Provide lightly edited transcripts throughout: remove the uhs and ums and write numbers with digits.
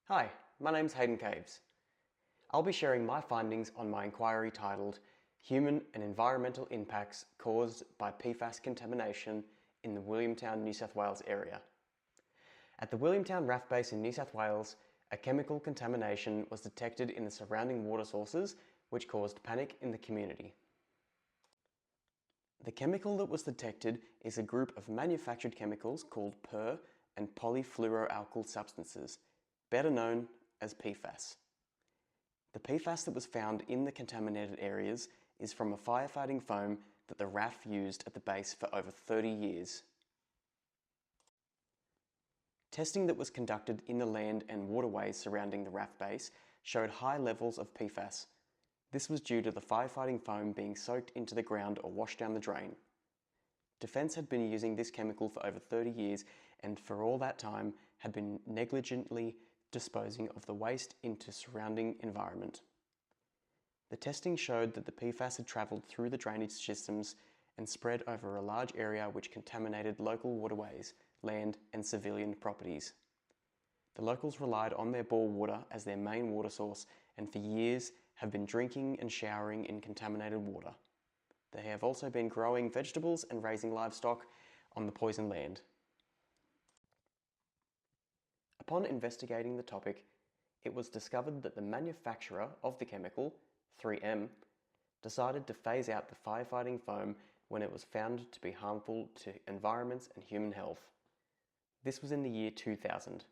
Hi, my name's Hayden Kaves. I'll be sharing my findings on my inquiry titled Human and Environmental Impacts Caused by PFAS Contamination in the Williamtown, New South Wales area. At the Williamtown RAF base in New South Wales, a chemical contamination was detected in the surrounding water sources, which caused panic in the community. The chemical that was detected is a group of manufactured chemicals called per- and polyfluoroalkyl substances, better known as PFAS. The PFAS that was found in the contaminated areas is from a firefighting foam that the RAF used at the base for over 30 years. Testing that was conducted in the land and waterways surrounding the RAF base showed high levels of PFAS. This was due to the firefighting foam being soaked into the ground or washed down the drain. Defence had been using this chemical for over 30 years and for all that time had been negligently disposing of the waste into surrounding environment. The testing showed that the PFAS had travelled through the drainage systems and spread over a large area which contaminated local waterways, land and civilian properties. The locals relied on their bore water as their main water source and for years have been drinking and showering in contaminated water. They have also been growing vegetables and raising livestock on the poisoned land. Upon investigating the topic, it was discovered that the manufacturer of the chemical, 3M, decided to phase out the firefighting foam when it was found to be harmful to environments and human health. This was in the year 2000.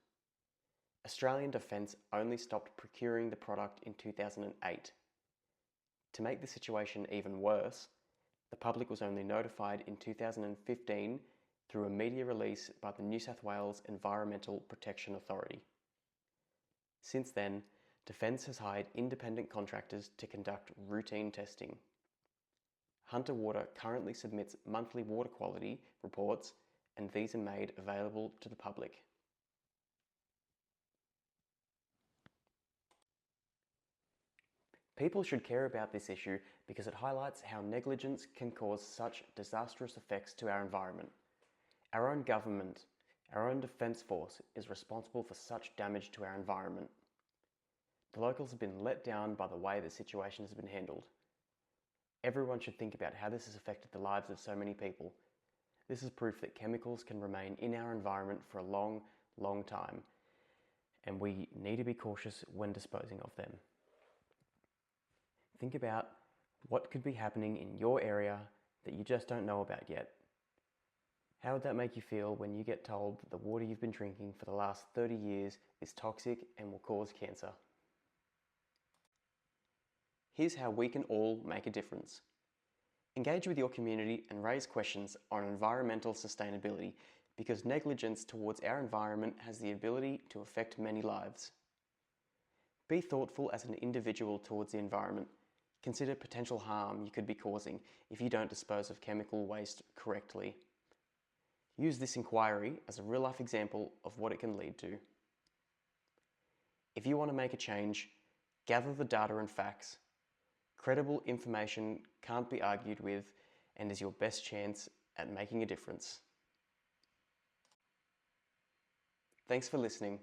Australian Defence only stopped procuring the product in 2008. To make the situation even worse, the public was only notified in 2015 through a media release by the New South Wales Environmental Protection Authority. Since then, Defence has hired independent contractors to conduct routine testing. Hunter Water currently submits monthly water quality reports, and these are made available to the public. People should care about this issue because it highlights how negligence can cause such disastrous effects to our environment. Our own government, our own defence force is responsible for such damage to our environment. The locals have been let down by the way the situation has been handled. Everyone should think about how this has affected the lives of so many people. This is proof that chemicals can remain in our environment for a long, long time, and we need to be cautious when disposing of them. Think about what could be happening in your area that you just don't know about yet. How would that make you feel when you get told that the water you've been drinking for the last 30 years is toxic and will cause cancer? Here's how we can all make a difference. Engage with your community and raise questions on environmental sustainability because negligence towards our environment has the ability to affect many lives. Be thoughtful as an individual towards the environment. Consider potential harm you could be causing if you don't dispose of chemical waste correctly. Use this inquiry as a real-life example of what it can lead to. If you want to make a change, gather the data and facts. Credible information can't be argued with and is your best chance at making a difference. Thanks for listening.